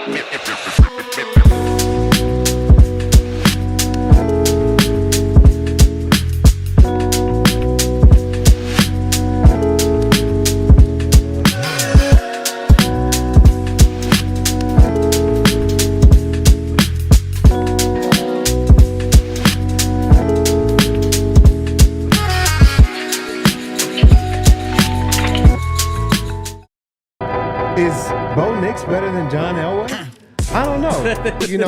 Is Bo Nix better than John Elway? I don't know.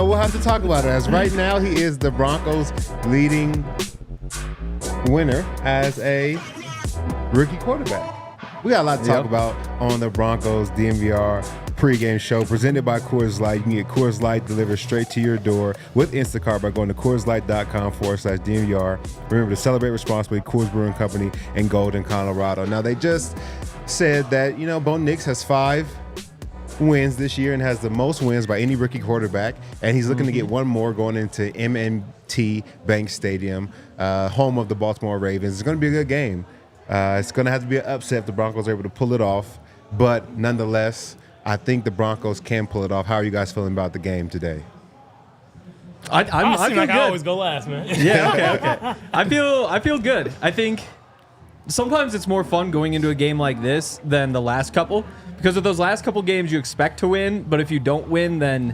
We'll have to talk about it. As right now, he is the Broncos' leading winner as a rookie quarterback. We got a lot to talk about on the Broncos DNVR pregame show presented by Coors Light. You can get Coors Light delivered straight to your door with Instacart by going to CoorsLight.com/DNVR. Remember to celebrate responsibly. Coors Brewing Company in Golden, Colorado. Now, they just said that, Bo Nix has 5 wins this year and has the most wins by any rookie quarterback, and he's looking to get one more going into M&T Bank Stadium, home of the Baltimore Ravens. It's going to be a good game. It's going to have to be an upset if the Broncos are able to pull it off, but nonetheless, I think the Broncos can pull it off. How are you guys feeling about the game today? I feel like I always go last, man. Yeah, okay. I feel good. I think sometimes it's more fun going into a game like this than the last couple, because of those last couple games you expect to win, but if you don't win, then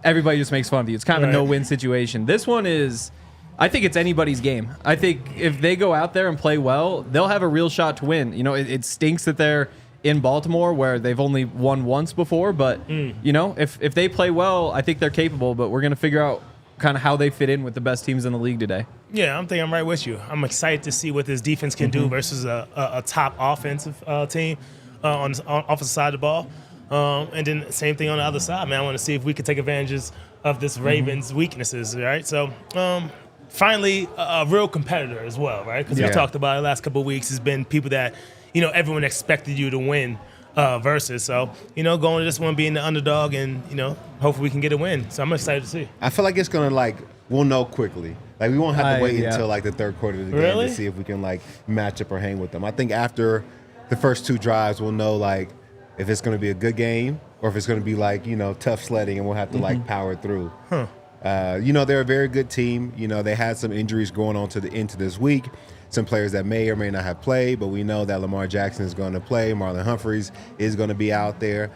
everybody just makes fun of you. It's kind of a no-win situation. This one is, I think it's anybody's game. I think if they go out there and play well, they'll have a real shot to win. It stinks that they're in Baltimore where they've only won once before, but if they play well, I think they're capable, but we're going to figure out kind of how they fit in with the best teams in the league today. Yeah, I'm right with you. I'm excited to see what this defense can do versus a top offensive team on the offensive side of the ball. And then same thing on the other side, man. I want to see if we can take advantages of this Ravens' weaknesses, right? So finally, a real competitor as well, right? Because we talked about it the last couple of weeks has been people that, everyone expected you to win versus. So, going to this one being the underdog and, hopefully we can get a win. So I'm excited to see. I feel like it's going to, we'll know quickly. We won't have to wait until, the third quarter of the game to see if we can, match up or hang with them. I think after the first 2 drives, we'll know, if it's going to be a good game or if it's going to be, tough sledding and we'll have to, power through. They're a very good team. They had some injuries going on into this week. Some players that may or may not have played, but we know that Lamar Jackson is going to play. Marlon Humphreys is going to be out there.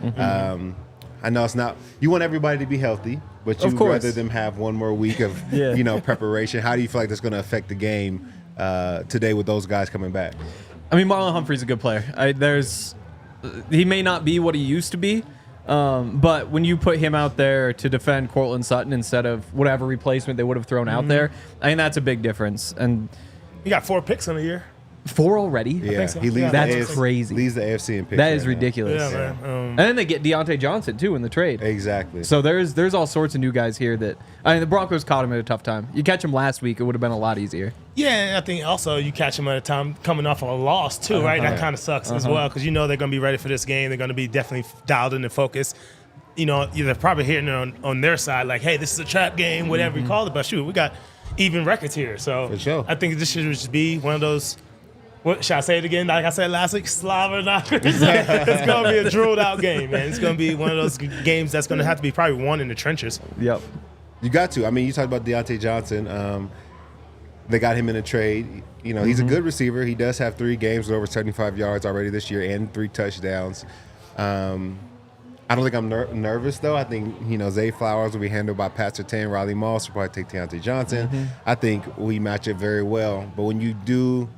I know it's not – you want everybody to be healthy, but you'd rather them have one more week of, preparation. How do you feel like that's going to affect the game today with those guys coming back? I mean, Marlon Humphrey's a good player. He may not be what he used to be, but when you put him out there to defend Courtland Sutton instead of whatever replacement they would have thrown out there, I think that's a big difference. And he got 4 picks in a year. 4 already? Yeah, I think so. He leads That's crazy. Leads the AFC in picks. That is ridiculous. Yeah, man. And then they get Deontay Johnson, too, in the trade. Exactly. So there's all sorts of new guys here that – the Broncos caught him at a tough time. You catch him last week, it would have been a lot easier. Yeah, and I think also you catch them at a time coming off of a loss, too, right? That kind of sucks as well because they're going to be ready for this game. They're going to be definitely dialed in and focused. They're probably hearing it on their side like, hey, this is a trap game, whatever you call it. But, shoot, we got even records here. So for sure. I think this should just be one of those – what should I say it again? Like I said last week, slobber knockers. It's going to be a drooled out game, man. It's going to be one of those games that's going to have to be probably won in the trenches. Yep. You got to. I mean, you talked about Deontay Johnson. They got him in a trade. He's a good receiver. He does have 3 games with over 75 yards already this year and 3 touchdowns. I don't think I'm nervous, though. I think, Zay Flowers will be handled by Pat Surtain. Riley Moss will probably take Deontay Johnson. I think we match it very well. But when you do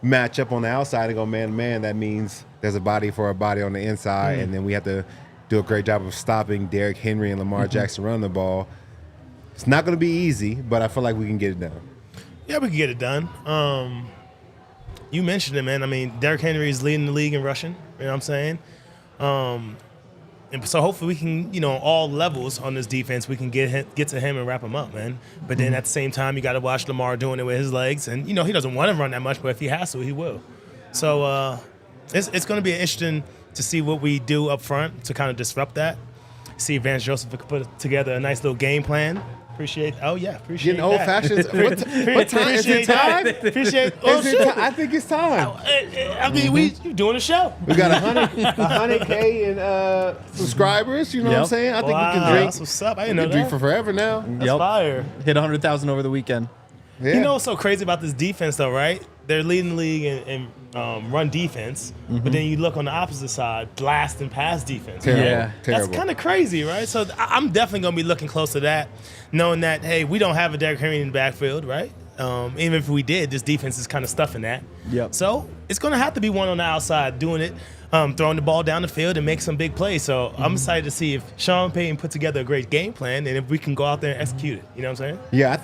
match up on the outside and go man-to-man, that means there's a body for a body on the inside, and then we have to do a great job of stopping Derek Henry and Lamar Jackson running the ball. It's not going to be easy, but I feel like we can get it done. Yeah, we can get it done. You mentioned it, man. I mean, Derek Henry is leading the league in rushing. You know what I'm saying? And so hopefully we can, all levels on this defense, we can get to him and wrap him up, man. But then at the same time, you got to watch Lamar doing it with his legs. And, he doesn't want to run that much, but if he has to, he will. So it's going to be interesting to see what we do up front to kind of disrupt that. See if Vance Joseph could put together a nice little game plan Appreciate. Oh yeah, appreciate Getting old that. fashioned. What time is it? Time? Appreciate. Oh, Is it shit. I think it's time. I mean, you doing a show. We got 100K in subscribers. You know what I'm saying? I think we can drink. That's what's up. I We didn't know can that. drink for forever now. That's fire. Hit 100,000 over the weekend. Yeah. You know what's so crazy about this defense, though, right? They're leading the league in run defense, but then you look on the opposite side, blast and pass defense. Terrible. Right? Yeah. Terrible. That's kind of crazy, right? So I'm definitely going to be looking close to that, knowing that, hey, we don't have a Derek Henry in the backfield, right? Even if we did, this defense is kind of stuffing that. Yep. So it's going to have to be one on the outside doing it, throwing the ball down the field and make some big plays. So I'm excited to see if Sean Payton put together a great game plan and if we can go out there and execute it. You know what I'm saying? Yeah, I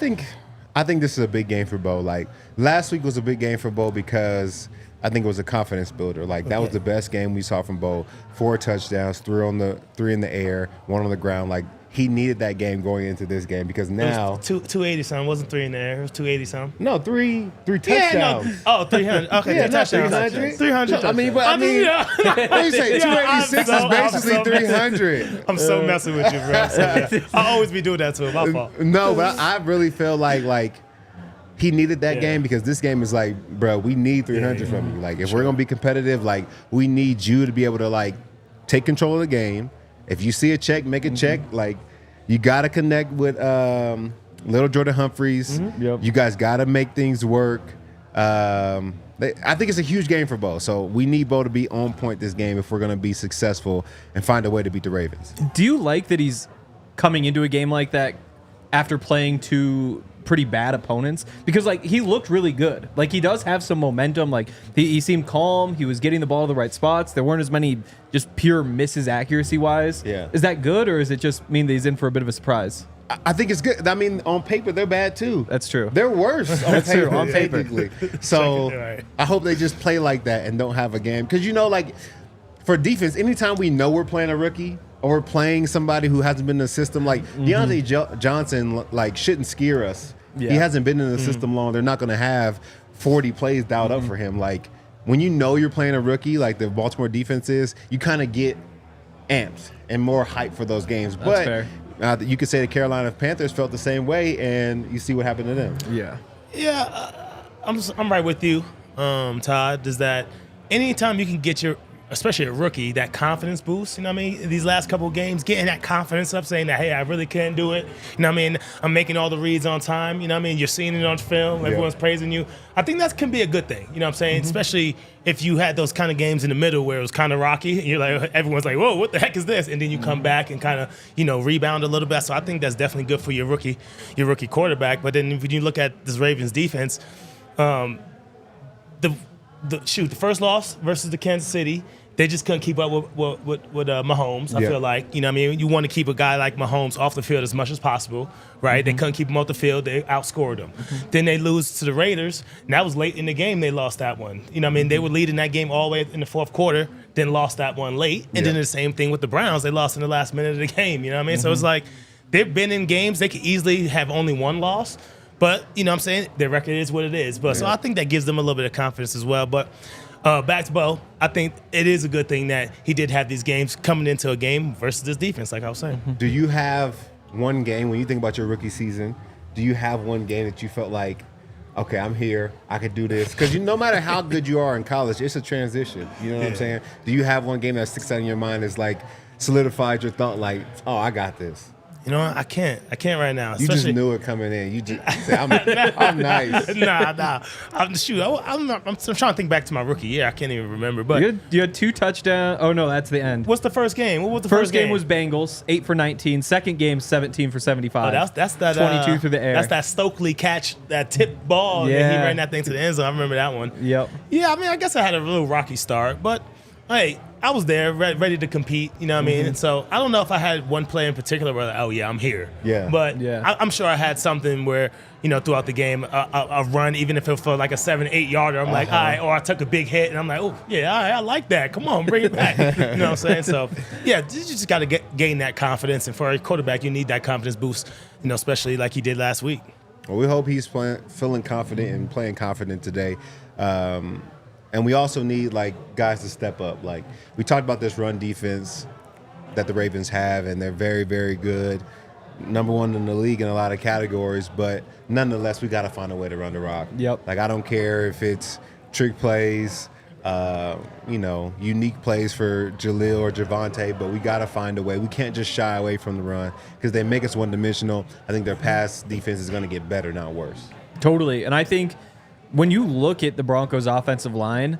think this is a big game for Bo. Like last week was a big game for Bo because I think it was a confidence builder. Like that was the best game we saw from Bo. 4 touchdowns, 3 in the air, 1 on the ground. Like he needed that game going into this game because now It was 280 something. It wasn't 3 in there. It was 280 something. no three touchdowns. Oh, 300. Okay, Yeah, not touchdowns. 300. 300. I mean, what do you say? 286 is basically 300. I'm so messing with you, bro. So, yeah. I'll always be doing that to him. My fault. No, but I really feel like he needed that game because this game is like, bro, we need 300 from you. Like, if we're gonna be competitive, like, we need you to be able to like take control of the game. If you see a check, make a check. Like, you gotta connect with little Jordan Humphreys. Yep. You guys gotta make things work. I think it's a huge game for Bo. So we need Bo to be on point this game if we're gonna be successful and find a way to beat the Ravens. Do you like that he's coming into a game like that after playing 2 pretty bad opponents? Because like he looked really good. Like he does have some momentum. Like he seemed calm. He was getting the ball to the right spots. There weren't as many just pure misses accuracy wise. Yeah. Is that good or does it just mean that he's in for a bit of a surprise? I think it's good. I mean, on paper, they're bad too. That's true. They're worse on That's paper. true, on paper. technically. So Right. I hope they just play like that and don't have a game. Because, you know, like for defense, anytime we know we're playing a rookie or we're playing somebody who hasn't been in the system, like DeAndre Johnson, like, shouldn't scare us. Yeah. He hasn't been in the system long. They're not going to have 40 plays dialed up for him. Like, when you know you're playing a rookie, like the Baltimore defense is, you kind of get amped and more hype for those games. But fair. You could say the Carolina Panthers felt the same way, and you see what happened to them. Yeah. Yeah, I'm right with you, Todd. Is that anytime you can get especially a rookie, that confidence boost, you know what I mean? These last couple of games, getting that confidence up, saying that, hey, I really can do it. You know what I mean? I'm making all the reads on time. You know what I mean? You're seeing it on film. Everyone's praising you. I think that can be a good thing. You know what I'm saying? Especially if you had those kind of games in the middle where it was kind of rocky. And you're like, everyone's like, whoa, what the heck is this? And then you come back and kind of, rebound a little bit. So I think that's definitely good for your rookie quarterback. But then when you look at this Ravens defense, the first loss versus the Kansas City, they just couldn't keep up with Mahomes. I feel like, you know what I mean? You want to keep a guy like Mahomes off the field as much as possible, right? They couldn't keep him off the field. They outscored him. Then they lose to the Raiders, and that was late in the game they lost that one. You know what I mean? They were leading that game all the way in the fourth quarter, then lost that one late. And then the same thing with the Browns. They lost in the last minute of the game, you know what I mean? So it's like they've been in games. They could easily have only one loss. But, you know what I'm saying? Their record is what it is. But so I think that gives them a little bit of confidence as well. But back to Bo, I think it is a good thing that he did have these games coming into a game versus this defense, like I was saying. Do you have one game, when you think about your rookie season, do you have one game that you felt like, okay, I'm here, I could do this? Because no matter how good you are in college, it's a transition. You know what I'm saying? Do you have one game that sticks out in your mind as like solidified your thought, like, oh, I got this? You know what? I can't right now. You just knew it coming in. You just say, I'm nice. Nah. I'm trying to think back to my rookie year. I can't even remember. But You had 2 touchdowns. Oh, no, that's the end. what's the first game? What was the First game was Bengals, 8 for 19. Second game, 17 for 75. Oh, that's that 22 through the air. That's that Stokely catch, that tip ball. Yeah. He ran that thing to the end zone. I remember that one. Yep. Yeah, I mean, I guess I had a little rocky start, but hey, I was there, ready to compete. You know what I mean? And so I don't know if I had one play in particular where, like, oh yeah, I'm here. Yeah. But Yeah. I'm sure I had something where, throughout the game, a run, even if it felt like a 7-8 yarder, I'm like, all right, or I took a big hit, and I'm like, oh yeah, all right, I like that. Come on, bring it back. You know what I'm saying? So yeah, you just got to gain that confidence, and for a quarterback, you need that confidence boost. Especially like he did last week. Well, we hope he's feeling confident and playing confident today. And we also need, like, guys to step up. Like, we talked about this run defense that the Ravens have, and they're very, very good. number one in the league in a lot of categories, but nonetheless, we got to find a way to run the rock. Yep. Like, I don't care if it's trick plays, unique plays for Jaleel or Javonte, but we got to find a way. We can't just shy away from the run because they make us one-dimensional. I think their pass defense is going to get better, not worse. Totally. And I think when you look at the Broncos' offensive line,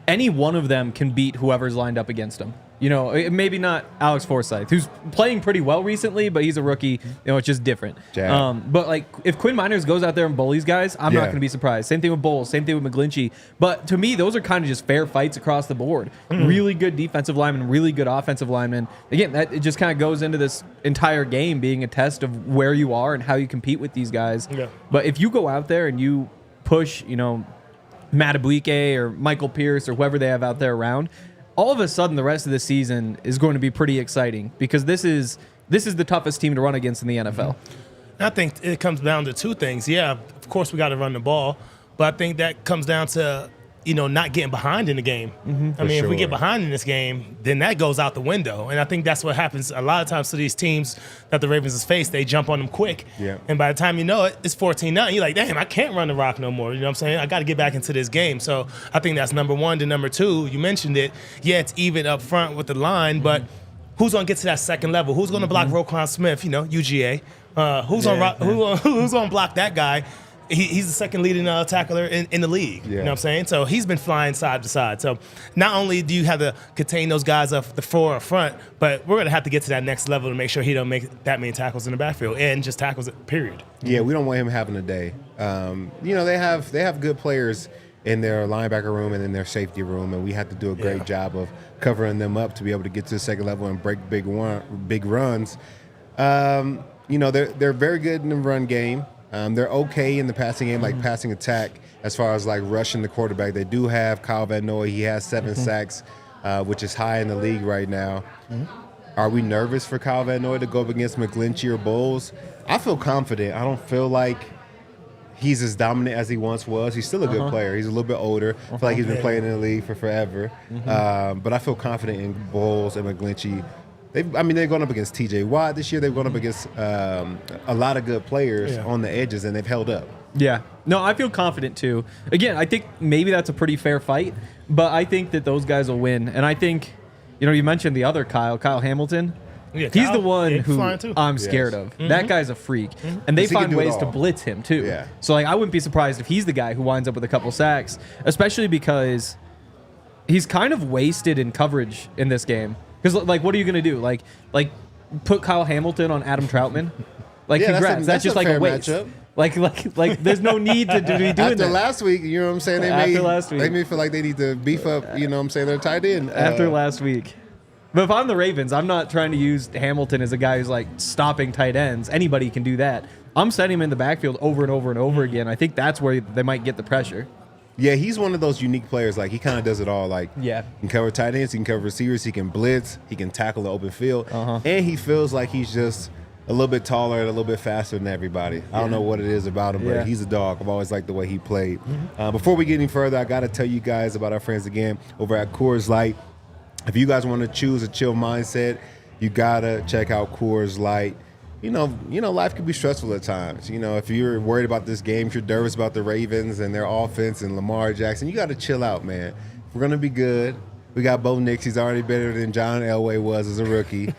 any one of them can beat whoever's lined up against them. Maybe not Alex Forsythe, who's playing pretty well recently, but he's a rookie. It's just different. But like, if Quinn Miners goes out there and bullies guys, I'm not going to be surprised. Same thing with Bowles, same thing with McGlinchey. But to me, those are kind of just fair fights across the board. Really good defensive linemen, really good offensive linemen. Again, it just kind of goes into this entire game being a test of where you are and how you compete with these guys. Yeah. But if you go out there and you push, Matt Abuike or Michael Pierce or whoever they have out there around, all of a sudden the rest of the season is going to be pretty exciting because this is the toughest team to run against in the NFL. I think it comes down to two things. Yeah, of course we got to run the ball, but I think that comes down to not getting behind in the game. I mean, if we get behind in this game, then that goes out the window. And I think that's what happens a lot of times to these teams that the Ravens has faced. They jump on them quick. Yeah. And by the time you know it, it's 14-0. You're like, damn, I can't run the rock no more. You know what I'm saying? I got to get back into this game. So I think that's number one. To number two, you mentioned it. Yeah, it's even up front with the line, but who's going to get to that second level? Who's going to block Roquan Smith, UGA? Who's going to block that guy? He's the second leading tackler in the league. Yeah. You know what I'm saying? So he's been flying side to side. So not only do you have to contain those guys up the floor up front, but we're going to have to get to that next level to make sure he don't make that many tackles in the backfield and just tackles, period. Yeah, we don't want him having a day. They have good players in their linebacker room and in their safety room, and we have to do a great job of covering them up to be able to get to the second level and break big runs. They're very good in the run game. They're okay in the passing game, like passing attack, as far as like rushing the quarterback. They do have Kyle Van Noy. He has 7 sacks, which is high in the league right now. Are we nervous for Kyle Van Noy to go up against McGlinchey or Bowles? I feel confident. I don't feel like he's as dominant as he once was. He's still a good player. He's a little bit older. I feel like he's been playing in the league for forever. But I feel confident in Bowles and McGlinchey. They've gone up against T.J. Watt this year. They've gone up against a lot of good players on the edges, and they've held up. Yeah. No, I feel confident, too. Again, I think maybe that's a pretty fair fight, but I think that those guys will win. And I think, you mentioned the other Kyle Hamilton. Yeah, he's the one who I'm scared Yes. of. That guy's a freak. And they find ways to blitz him, too. Yeah. So, I wouldn't be surprised if he's the guy who winds up with a couple sacks, especially because he's kind of wasted in coverage in this game. Because, what are you going to do? Like, put Kyle Hamilton on Adam Troutman? Congrats. That's just like a waste. Matchup. Like, there's no need to be doing that. After last week, you know what I'm saying? Last week. They may feel like they need to beef up, their tight end. After last week. But if I'm the Ravens, I'm not trying to use Hamilton as a guy who's, stopping tight ends. Anybody can do that. I'm setting him in the backfield over and over and over again. I think that's where they might get the pressure. Yeah, he's one of those unique players. He kind of does it all. He can cover tight ends, he can cover receivers, he can blitz, he can tackle the open field, and he feels like he's just a little bit taller and a little bit faster than everybody. I don't know what it is about him, but he's a dog. I've always liked the way he played. Before we get any further, I got to tell you guys about our friends again over at Coors Light. If you guys want to choose a chill mindset, you got to check out Coors Light. Life can be stressful at times. If you're worried about this game, if you're nervous about the Ravens and their offense and Lamar Jackson, you got to chill out, man. We're going to be good. We got Bo Nix. He's already better than John Elway was as a rookie.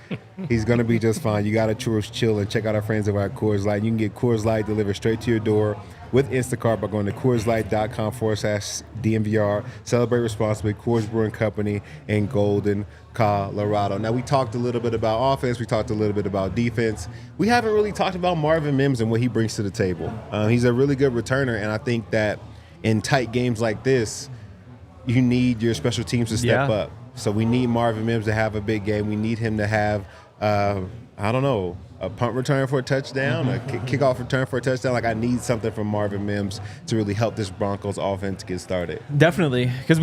He's going to be just fine. You got to chill and check out our friends over at Coors Light. You can get Coors Light delivered straight to your door with Instacart by going to CoorsLight.com/DNVR. Celebrate responsibly. Coors Brewing Company in Golden, Colorado. Now, we talked a little bit about offense. We talked a little bit about defense. We haven't really talked about Marvin Mims and what he brings to the table. He's a really good returner, and I think that in tight games like this, you need your special teams to step up. So we need Marvin Mims to have a big game. We need him to have, a punt return for a touchdown, a kickoff return for a touchdown. I need something from Marvin Mims to really help this Broncos offense get started. Definitely, because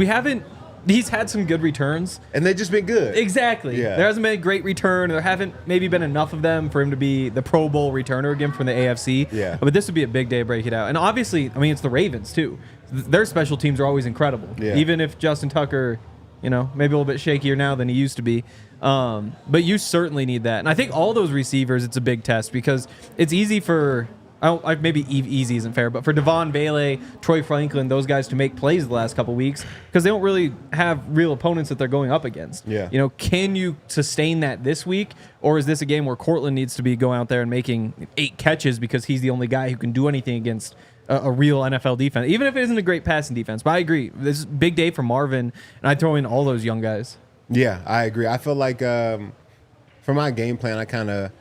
he's had some good returns. And they've just been good. Exactly. Yeah. There hasn't been a great return. There haven't maybe been enough of them for him to be the Pro Bowl returner again from the AFC. Yeah. But this would be a big day to break it out. And obviously, it's the Ravens, too. Their special teams are always incredible. Yeah. Even if Justin Tucker You know, maybe a little bit shakier now than he used to be. But you certainly need that. And I think all those receivers, it's a big test because it's easy for, maybe easy isn't fair, but for Devon Bailey, Troy Franklin, those guys to make plays the last couple weeks because they don't really have real opponents that they're going up against. Yeah. You know, can you sustain that this week? Or is this a game where Courtland needs to be going out there and making 8 catches because he's the only guy who can do anything against a real NFL defense, even if it isn't a great passing defense? But I agree. This is a big day for Marvin, and I throw in all those young guys. Yeah, I agree. I feel like for my game plan, I kind of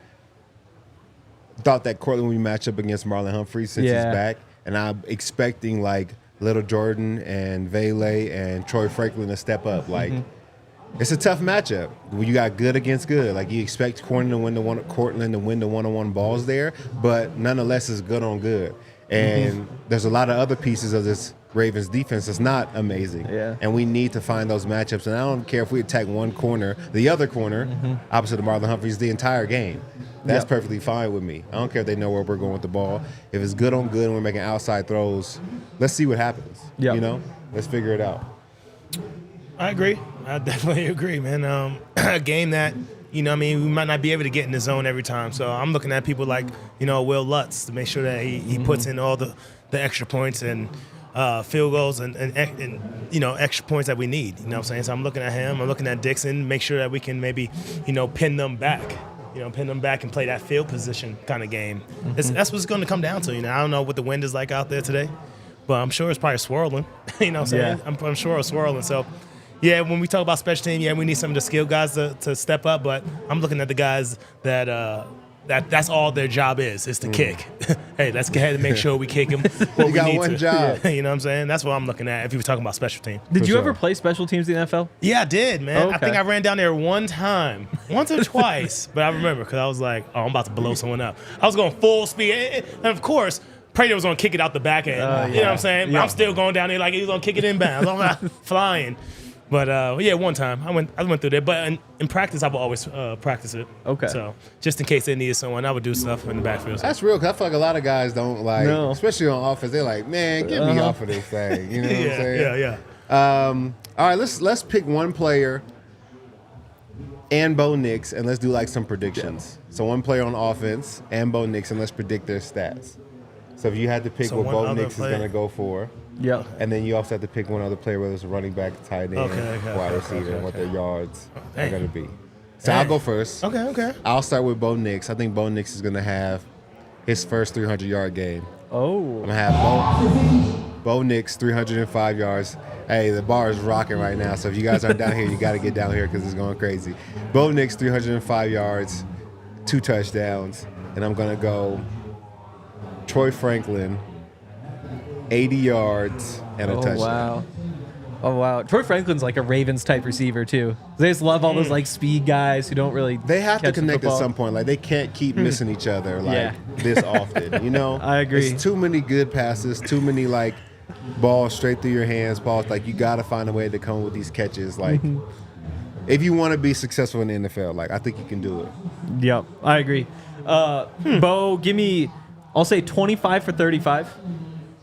thought that Courtland would match up against Marlon Humphrey since he's back, and I'm expecting like Little Jordan and Vele and Troy Franklin to step up. Like, it's a tough matchup when you got good against good. Like, you expect Courtland to win the one-on-one balls there, but nonetheless, it's good on good. And there's a lot of other pieces of this Ravens defense that's not amazing. Yeah. And we need to find those matchups. And I don't care if we attack one corner, the other corner, opposite of Marlon Humphreys, the entire game. That's perfectly fine with me. I don't care if they know where we're going with the ball. If it's good on good and we're making outside throws, let's see what happens. Yep. You know? Let's figure it out. I agree. I definitely agree, man. A game that, you know what I mean, we might not be able to get in the zone every time. So I'm looking at people like, you know, Will Lutz to make sure that he puts in all the extra points and field goals and you know, extra points that we need. You know what I'm saying? So I'm looking at him. I'm looking at Dixon, make sure that we can maybe, you know, pin them back. You know, pin them back and play that field position kind of game. That's what it's going to come down to. You know, I don't know what the wind is like out there today, but I'm sure it's probably swirling. You know what I'm saying? Yeah. I'm sure it's swirling. So, yeah, when we talk about special team, we need some of the skilled guys to step up. But I'm looking at the guys that's all their job is to kick. Hey, let's go ahead and make sure we kick him. You got one job. You know what I'm saying? That's what I'm looking at if you were talking about special team. Did you sure. ever play special teams in the NFL? Yeah, I did, man. Okay. I think I ran down there one time, once or twice, but I remember because I was like, oh, I'm about to blow someone up. I was going full speed. And, of course, Prater was going to kick it out the back end. You know what I'm saying? Yeah. I'm still going down there like he was going to kick it inbound. I'm not flying. But, yeah, one time I went through there. But in practice, I would always practice it. Okay. So just in case they needed someone, I would do stuff in the backfield. That's real, because I feel like a lot of guys don't like, No. especially on offense, they're like, man, get me off of this thing. You know what I'm saying? Yeah. All right, let's pick one player and Bo Nix, and let's do like some predictions. So one player on offense and Bo Nix, and let's predict their stats. So if you had to pick So what one Bo other Nix is player. going to go for, Yeah. and then you also have to pick one other player, whether it's a running back, tight end, wide receiver, and what their yards are Dang. going to be. So Dang. I'll go first. Okay. I'll start with Bo Nix. I think Bo Nix is going to have his first 300-yard game. Oh. I'm going to have Bo Nix, 305 yards. Hey, the bar is rocking right now, so if you guys aren't down here, you got to get down here because it's going crazy. Bo Nix, 305 yards, 2 touchdowns. And I'm going to go Troy Franklin, 80 yards and a touchdown. Wow. Oh, wow. Troy Franklin's like a Ravens type receiver, too. They just love all those like speed guys who don't really They have to catch the connect at football. some point. Like, they can't keep missing each other like Yeah. this often, you know? I agree. It's too many good passes, too many, like, balls straight through your hands, balls. Like, you got to find a way to come with these catches. Like, if you want to be successful in the NFL, like, I think you can do it. Yep, I agree. Bo, give me, I'll say 25 for 35,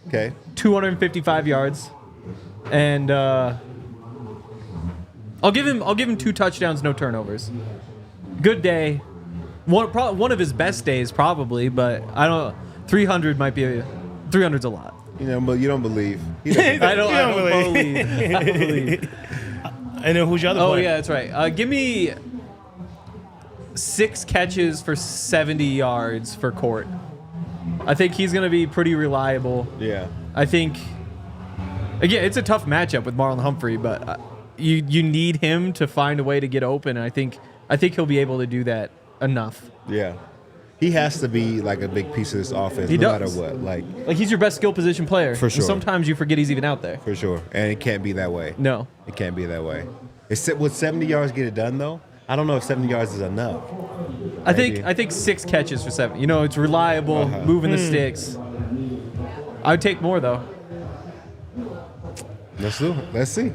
Okay? 255 yards, and I'll give him 2 touchdowns, no turnovers. Good day. One of his best days, probably, but I don't. 300 might be 300's a lot. You know, but you don't believe. You don't I don't believe. I don't believe. And then who's your other Oh player? yeah, that's right. Give me 6 catches for 70 yards for Court. I think he's going to be pretty reliable. Yeah. I think, again, it's a tough matchup with Marlon Humphrey, but you need him to find a way to get open, and I think he'll be able to do that enough. Yeah. He has to be like a big piece of this offense, He no does. matter what. Like, He's your best skill position player. For sure. And sometimes you forget he's even out there. for sure. And it can't be that way. No. It can't be that way. Would 70 yards get it done, though? I don't know if 70 yards is enough. I think Maybe. I think 6 catches for 7. You know, it's reliable, moving the sticks. I would take more though. Let's do it. Let's see.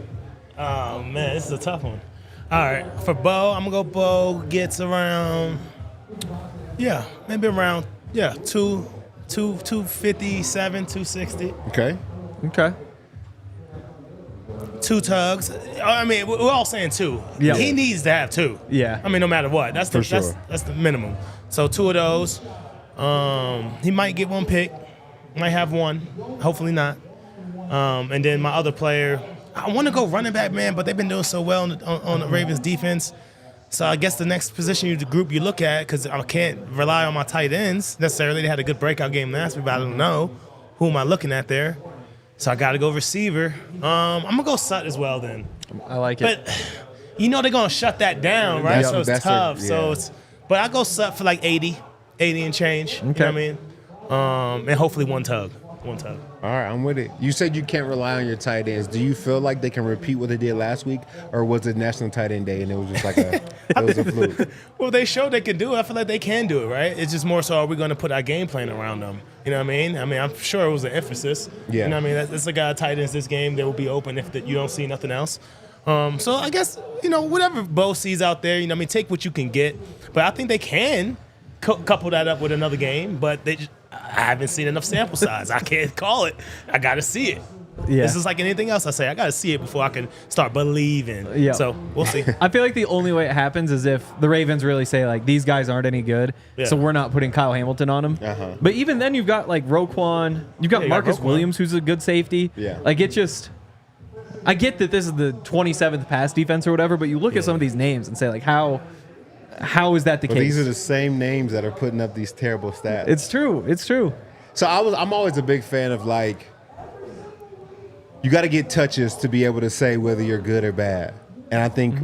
Oh, man, this is a tough one. All right, for Bo, I'm going to go Bo gets around, maybe around, 257, 260. Okay. Okay. 2 tugs. I mean, we're all saying 2. Yeah. He needs to have 2. Yeah. I mean, no matter what. That's the minimum. So 2 of those. He might get 1 pick. Might have 1. Hopefully not. And then my other player, I want to go running back, man, but they've been doing so well on the Ravens defense. So I guess the next position group you look at, because I can't rely on my tight ends necessarily. They had a good breakout game last week, but I don't know. Who am I looking at there? So I got to go receiver. I'm going to go Sut as well then. I like it. But, they're going to shut that down, right? Yeah, so it's tough. But I go Sut for like 80 and change. Okay. You know what I mean? And hopefully 1 tug. 1 tug. All right, I'm with it. You said you can't rely on your tight ends. Do you feel like they can repeat what they did last week, or was it National Tight End Day and it was just like it was a fluke? Well, they showed they can do it. I feel like they can do it, right? It's just more so, are we going to put our game plan around them? You know what I mean? I'm sure it was an emphasis. Yeah. You know what I mean? That's a guy tight ends this game. They will be open if you don't see nothing else. So I guess, whatever Bo sees out there, take what you can get. But I think they can couple that up with another game, but I haven't seen enough sample size. I can't call it. I got to see it. Yeah. This is like anything else I say. I got to see it before I can start believing. Yeah. So we'll see. I feel like the only way it happens is if the Ravens really say, like, these guys aren't any good, so we're not putting Kyle Hamilton on them. Uh-huh. But even then, you've got, like, Roquan. You've got Marcus Williams, who's a good safety. Yeah. Like, it just... I get that this is the 27th pass defense or whatever, but you look at some of these names and say, like, how is that the case? These are the same names that are putting up these terrible stats. It's true. It's true. So I'm always a big fan of, like, you got to get touches to be able to say whether you're good or bad. And I think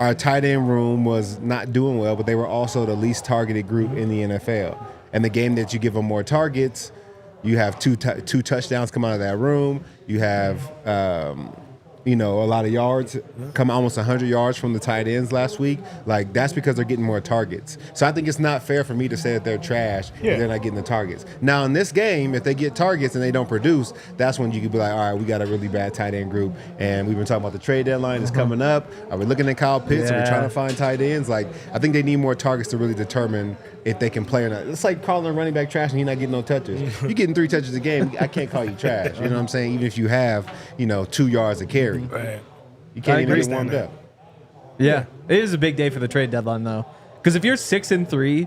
our tight end room was not doing well, but they were also the least targeted group in the NFL. And the game that you give them more targets, you have two touchdowns come out of that room. You have a lot of yards, come almost 100 yards from the tight ends last week. Like, that's because they're getting more targets. So I think it's not fair for me to say that they're trash and they're not getting the targets. Now, in this game, if they get targets and they don't produce, that's when you could be like, all right, we got a really bad tight end group. And we've been talking about the trade deadline is coming up. Are we looking at Kyle Pitts? Are we trying to find tight ends? Like, I think they need more targets to really determine if they can play or not. It's like calling a running back trash and he's not getting no touches. You're getting 3 touches a game. I can't call you trash. You know what I'm saying? Even if you have, 2 yards a carry. Right. You can't even get warmed up. Yeah. It is a big day for the trade deadline, though. Because if you're 6-3,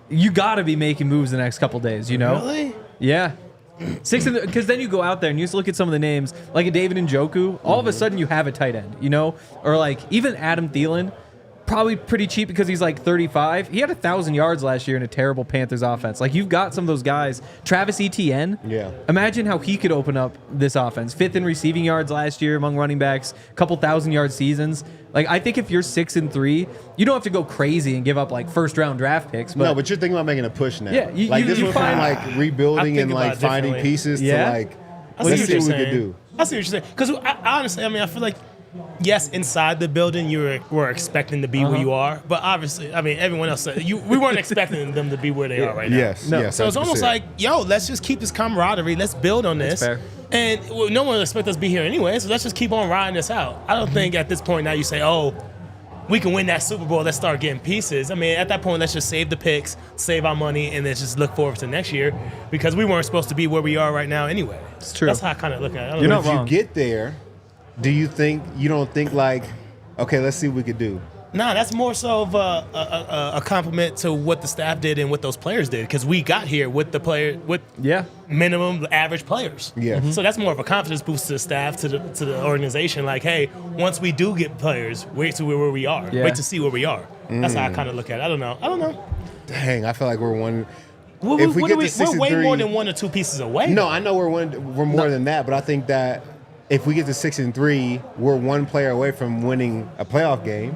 you got to be making moves the next couple days, Really? Yeah. Because then you go out there and you just look at some of the names, like a David Njoku, all of a sudden you have a tight end, Or like even Adam Thielen, probably pretty cheap because he's like 35. He had 1,000 yards last year in a terrible Panthers offense. Like, you've got some of those guys. Travis Etienne. Yeah. Imagine how he could open up this offense. 5th in receiving yards last year among running backs. Couple 1,000-yard seasons. Like, I think if you're 6-3, you don't have to go crazy and give up like first-round draft picks. But no, but you're thinking about making a push now. Yeah, this went from like rebuilding and like finding pieces to like, let's see what we can do. I see what you're saying. Because honestly, I feel like, yes, inside the building, you were expecting to be where you are. But obviously, everyone else said we weren't expecting them to be where they are right now. Yes, no. yes. So it's almost like, let's just keep this camaraderie. Let's build on this. That's fair. And no one will expect us to be here anyway, so let's just keep on riding this out. I don't think at this point now you say, we can win that Super Bowl, let's start getting pieces. At that point, let's just save the picks, save our money, and then just look forward to next year because we weren't supposed to be where we are right now anyway. It's true. That's how I kind of look at it. You're not if wrong. you get there, you don't think like, okay, let's see what we could do? Nah, that's more so of a compliment to what the staff did and what those players did because we got here with minimum average players. Yeah. So that's more of a confidence boost to the staff, to the organization. Like, hey, once we do get players, wait to where we are. Yeah. Wait to see where we are. That's how I kind of look at it. I don't know. Dang, I feel like we're one. We're way more than 1 or 2 pieces away. No, I know we're more than that, but I think that if we get to 6-3, we're 1 player away from winning a playoff game.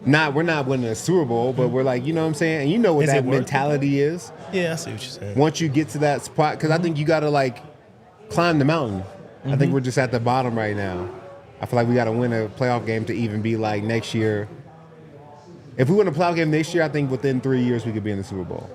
We're not winning a Super Bowl, but we're like, you know what I'm saying? And you know what that mentality is. Yeah, I see what you're saying. Once you get to that spot, because I think you got to like climb the mountain. I think we're just at the bottom right now. I feel like we got to win a playoff game to even be like next year. If we win a playoff game next year, I think within 3 years we could be in the Super Bowl.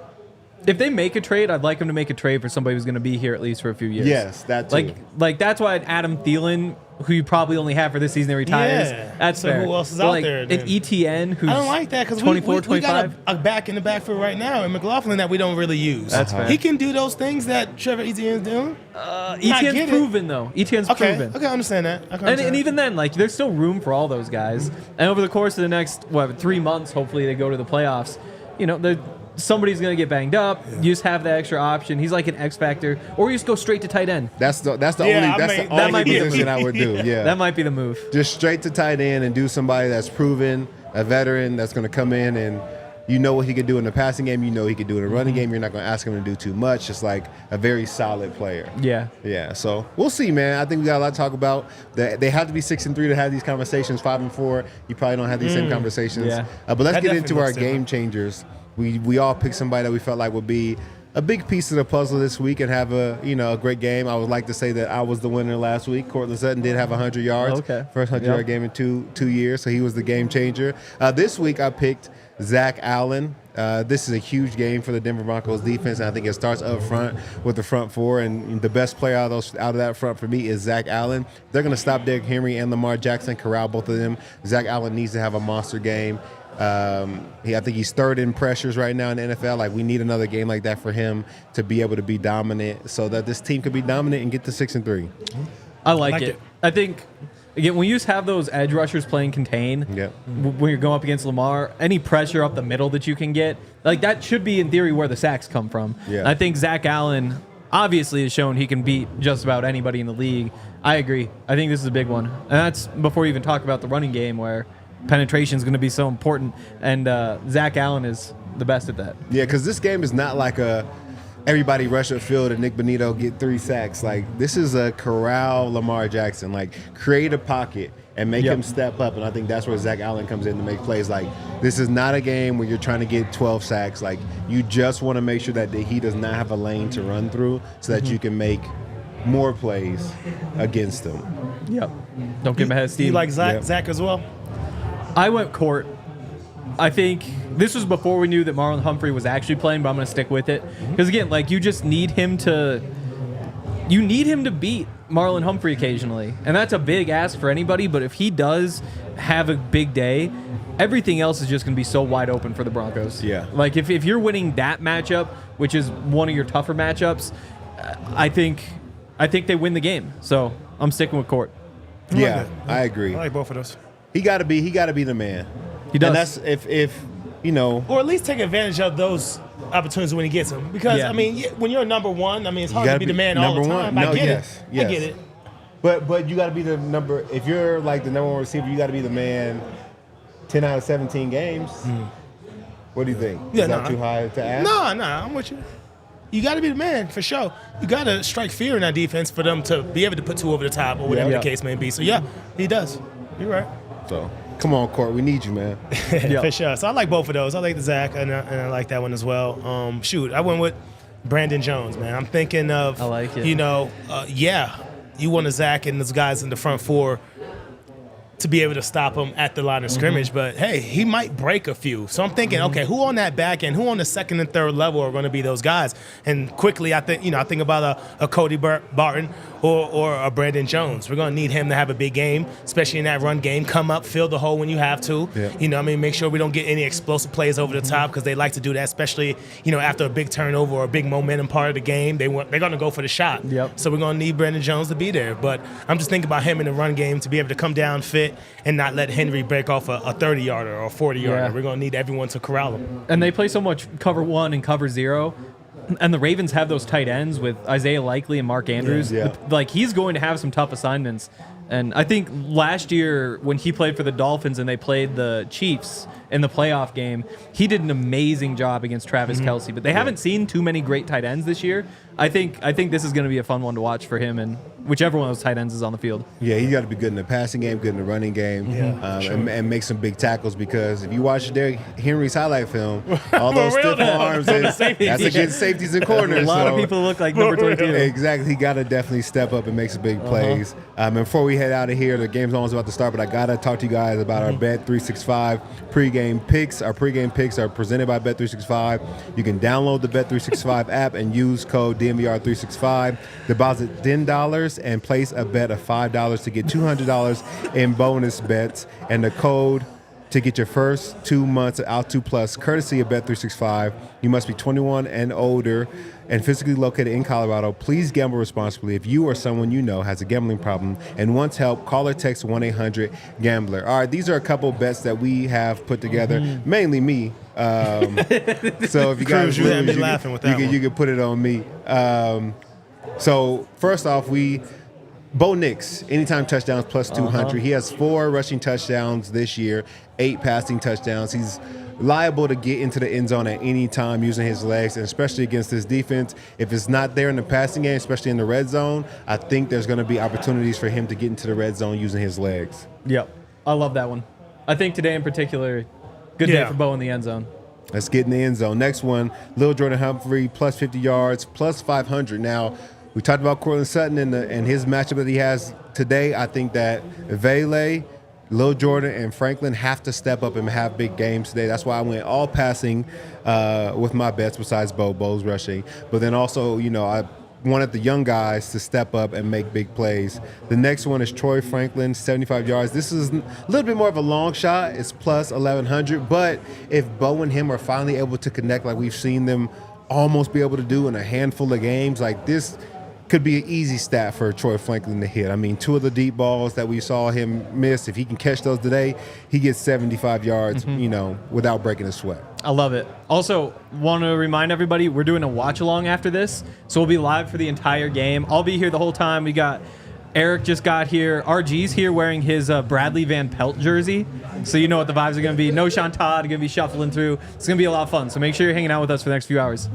If they make a trade, I'd like them to make a trade for somebody who's going to be here at least for a few years. Yes, that too. Like that's why Adam Thielen who you probably only have for this season that retires. Yeah. That's So fair. who else is But, out like, there An then? ETN who's I don't like that because 24, we got 25. a back in the backfield right now in McLaughlin that we don't really use. That's fair. He can do those things that Trevor Etienne's doing. I get ETN's it. proven, though. ETN's Okay, proven. okay, I understand that. I can And understand even then, like, there's still room for all those guys. And over the course of the next, 3 months, hopefully they go to the playoffs. You know, somebody's going to get banged up. You just have the extra option. He's like an X factor. Or you just go straight to tight end. That's the Yeah, only might be a position move. I would do. Yeah, That might be the move. just straight to tight end and do somebody that's proven, a veteran that's going to come in and you know what he can do in the passing game. You know he can do in the running game. You're not going to ask him to do too much. Just like a very solid player. Yeah. Yeah, so we'll see, man. I think we got a lot to talk about. They have to be 6-3 to have these conversations. 5-4, you probably don't have these same conversations. Yeah. But let's That get definitely into our looks game different. changers. We all picked somebody that we felt like would be a big piece of the puzzle this week and have a great game. I would like to say that I was the winner last week. Courtland Sutton did have 100 yards. Okay. First 100-yard game in two years, so he was the game changer. This week I picked Zach Allen. This is a huge game for the Denver Broncos defense, and I think it starts up front with the front four, and the best player out of that front for me is Zach Allen. They're going to stop Derek Henry and Lamar Jackson, corral both of them. Zach Allen needs to have a monster game. I think he's third in pressures right now in the NFL. Like, we need another game like that for him to be able to be dominant so that this team could be dominant and get to 6-3. I like Like it. it. I think, again, when you just have those edge rushers playing contain, Yep. when you're going up against Lamar, any pressure up the middle that you can get, like that should be in theory where the sacks come from. Yeah. And I think Zach Allen obviously has shown he can beat just about anybody in the league. I agree. I think this is a big one. And that's before you even talk about the running game where penetration is going to be so important. And Zach Allen is the best at that. Yeah, because this game is not like everybody rush upfield and Nick Bonito get 3 sacks. Like, this is a corral Lamar Jackson. Like, create a pocket and make Yep. him step up. And I think that's where Zach Allen comes in to make plays. Like, this is not a game where you're trying to get 12 sacks. Like, you just want to make sure that he does not have a lane to run through so that you can make more plays against him. Yep. Don't give him a head of steam. You like Zach, Yep. Zach as well? I went Court. I think this was before we knew that Marlon Humphrey was actually playing, but I'm going to stick with it. Because, again, like, you just need him to – you need him to beat Marlon Humphrey occasionally. And that's a big ask for anybody, but if he does have a big day, everything else is just going to be so wide open for the Broncos. Yeah. Like, if you're winning that matchup, which is one of your tougher matchups, I think they win the game. So I'm sticking with Court. Yeah, I agree. I like both of those. He got to be the man. He does. And that's if you know. Or at least take advantage of those opportunities when he gets them. Because, Yeah. I mean, when you're number one, I mean, it's hard gotta to be the man be all the number time. one. I No, get yes, it. yes. I get it. But you got to be the number. If you're like the number one receiver, you got to be the man. 10 out of 17 games. What do you think? Yeah, Is that no, too high to ask? No, I'm with you. You got to be the man, for sure. You got to strike fear in that defense for them to be able to put 2 over the top or whatever Yeah. the case may be. So, yeah, he does. You're right. So come on, Court. We need you, man. Yep. For sure. So I like both of those. I like the Zach, and I like that one as well. I went with Brandon Jones, man. I'm thinking of, I like it. you want a Zach and those guys in the front four to be able to stop him at the line of scrimmage. But, hey, he might break a few. So I'm thinking, okay, who on that back end, who on the second and third level are going to be those guys? And quickly, I think about a Cody Barton or a Brandon Jones. We're going to need him to have a big game, especially in that run game. Come up, fill the hole when you have to. Yeah. Make sure we don't get any explosive plays over the top because they like to do that, especially, after a big turnover or a big momentum part of the game. They're going to go for the shot. Yep. So we're going to need Brandon Jones to be there. But I'm just thinking about him in the run game to be able to come down fit and not let Henry break off a 30-yarder or a 40-yarder. Yeah. We're going to need everyone to corral him. And they play so much cover 1 and cover 0. And the Ravens have those tight ends with Isaiah Likely and Mark Andrews. Yeah. Like, he's going to have some tough assignments. And I think last year when he played for the Dolphins and they played the Chiefs in the playoff game, he did an amazing job against Travis Kelce. But they haven't seen too many great tight ends this year. I think this is going to be a fun one to watch for him and whichever one of those tight ends is on the field. Yeah, he got to be good in the passing game, good in the running game, and make some big tackles. Because if you watch Derrick Henry's highlight film, all those stiff arms, and that's against safeties and corners. A lot of so- people look like number 22. Exactly. He got to definitely step up and make some big plays. And before we head out of here, the game's almost about to start, but I got to talk to you guys about our Bet365 pregame picks. Our pregame picks are presented by Bet365. You can download the Bet365 app and use code DNVR 365. Deposit $10 and place a bet of $5 to get $200 in bonus bets, and the code to get your first 2 months of Out2 Plus, courtesy of Bet365. You must be 21 and older and physically located in Colorado. Please gamble responsibly. If you or someone you know has a gambling problem and wants help, call or text 1-800-GAMBLER. All right, these are a couple bets that we have put together, mainly me. So if you guys you had me lose, laughing with that one. you can put it on me. So first off, Bo Nix, anytime touchdowns plus 200. He has 4 rushing touchdowns this year, 8 passing touchdowns. He's liable to get into the end zone at any time using his legs, and especially against this defense. If it's not there in the passing game, especially in the red zone, I think there's going to be opportunities for him to get into the red zone using his legs. Yep. I love that one. I think today in particular, good day for Bo in the end zone. Let's get in the end zone. Next one, Lil Jordan Humphrey, plus 50 yards, plus 500. Now, we talked about Courtland Sutton and his matchup that he has today. I think that Vele, Lil Jordan, and Franklin have to step up and have big games today. That's why I went all passing with my bets besides Bo's rushing. But then also, I wanted the young guys to step up and make big plays. The next one is Troy Franklin, 75 yards. This is a little bit more of a long shot. It's plus 1,100. But if Bo and him are finally able to connect like we've seen them almost be able to do in a handful of games, like this could be an easy stat for Troy Franklin to hit. I mean, 2 of the deep balls that we saw him miss, if he can catch those today, he gets 75 yards, without breaking a sweat. I love it. Also, want to remind everybody, we're doing a watch-along after this, so we'll be live for the entire game. I'll be here the whole time. We got Eric just got here. RG's here wearing his Bradley Van Pelt jersey, so you know what the vibes are going to be. Knowshon Todd going to be shuffling through. It's going to be a lot of fun, so make sure you're hanging out with us for the next few hours.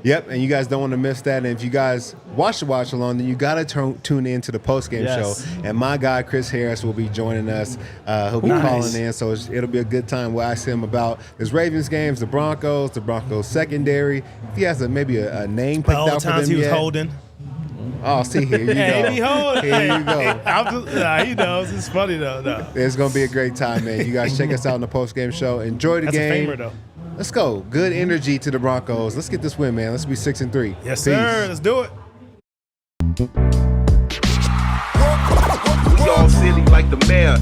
Yep, and you guys don't want to miss that. And if you guys watch the watch along, then you got to tune in to the post-game show. And my guy, Chris Harris, will be joining us. He'll be calling in, so it'll be a good time. We'll ask him about his Ravens games, the Broncos secondary. If he has maybe a name picked out for them he was yet. holding. Oh, see, here you go. He holding. Here you go. He knows. It's funny, though. No. It's going to be a great time, man. You guys check us out in the post-game show. Enjoy the game. That's a famer, though. Let's go. Good energy to the Broncos. Let's get this win, man. Let's be 6-3. Yes, Peace. sir. Let's do it. We all silly like the mayor.